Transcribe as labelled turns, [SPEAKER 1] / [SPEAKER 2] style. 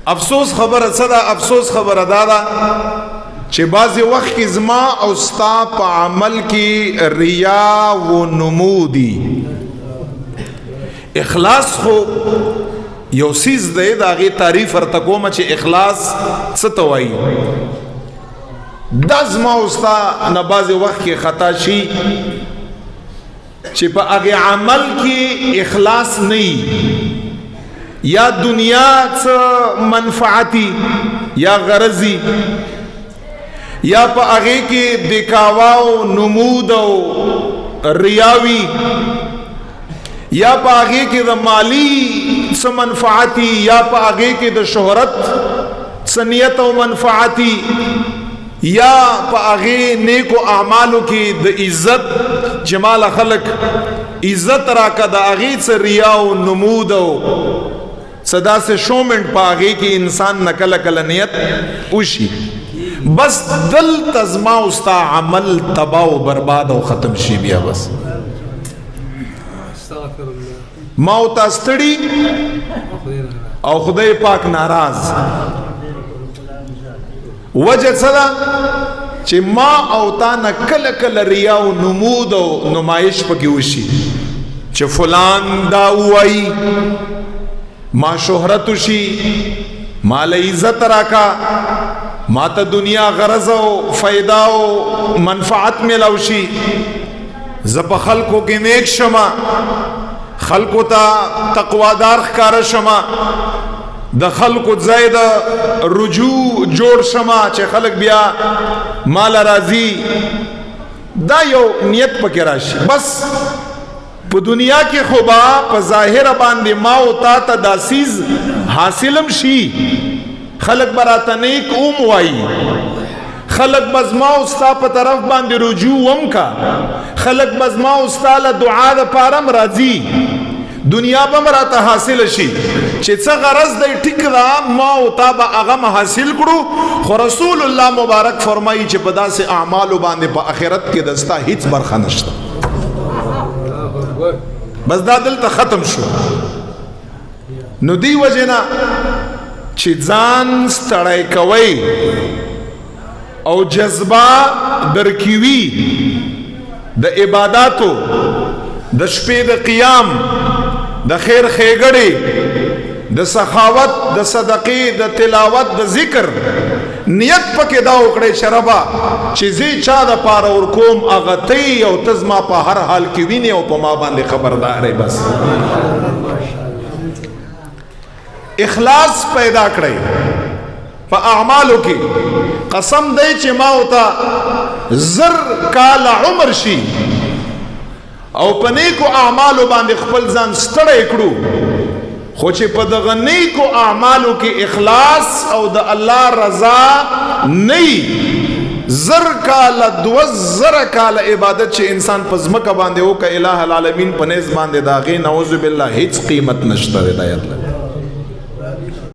[SPEAKER 1] افسوس خبره صدا افسوس خبره دادا چې بعضی وخت کې زما او ستا په عمل کې ریا و نمودی. اخلاص خو یو سیز دی د هغې تعریف ورته کومه چې اخلاص څه ته وایي. دا زما او ستا نه بعضې وخت کې خطا شي چې په هغې عمل کې اخلاص نه وي، یا دنیا څه منفعتی یا غرضی، یا په هغې کې دکاوا او نمود او ریاوی، یا په هغې کې د مالی څه منفعتی، یا په هغې کې د شهرت څه نیت او منفعتی، یا په هغې نیکو اعمالو کې د عزت جمال خلق عزت راکه د هغې څه ریا او نمود او صدا سے شومنٹ پا آگے کی انسان نکل کل نیت اوشی، بس دل تزما استا عمل تباہ و برباد و ختم شی بیا. بس موتا ستڑی او خدای پاک ناراض. وجہ صدا چی ما او تا نکل کل ریا و نمود و نمائش پکی اوشی چی فلان دا اوائی، ما شهرت شي، مال عزت راکا، ما ته دنیا غرض او فائدہ او منفعت ملو شي، ز په خلکو کې نیک شمه، خلکو ته تقوادار ښکاره شمه، د خلکو ځای د رجوع جوړ شمه چې خلک بیا مال راځي. دا یو نیت پکې راشي. بس په دنیا کې خو با په ظاهر باندې ما او تا ته دا سیز حاصلم شي، خلق براته نیک اوم وایي، خلق بزما او ستا په طرف باندې رجوع وم کا، خلق بزما او ستا له دعا د پارم راځي، دنیا به مراته حاصل شي چې څه غرض دی ټیک دا ما او تا به هغه حاصل کړو. خو رسول الله مبارک فرمایي چې په داسې اعمالو باندې په آخرت کې د ستا هیڅ برخه نشته. بس دا دلته ختم شو. نو دی وجنا چې ځان ستړی کوي او جذبه درکوي د عباداتو، د شپې د قیام، د خیر ښېګړې، د سخاوت، د صدقې، د تلاوت، د ذکر، نیت پکې دا وکړئ چې ربا چې زه چا د پاره ورکوم هغه تی او ته زما په هر حال کې وینې او په ما باندې خبردار یې. بس اخلاص پیدا کړئ په اعمالو کې. قسم دی چې ما او ته زر کال عمر شي او په نیکو اعمالو باندې خپل ځان ستړی کړو، خو چې په دغه نیکو اعمالو کې اخلاص او د الله رضا نه، زر کاله 2000 کاله عبادت چې انسان په ځمکه باندې وکړي الٰه العالمین په نزد باندې د هغې نعوذ بالله هیڅ قیمت نشته. د آیت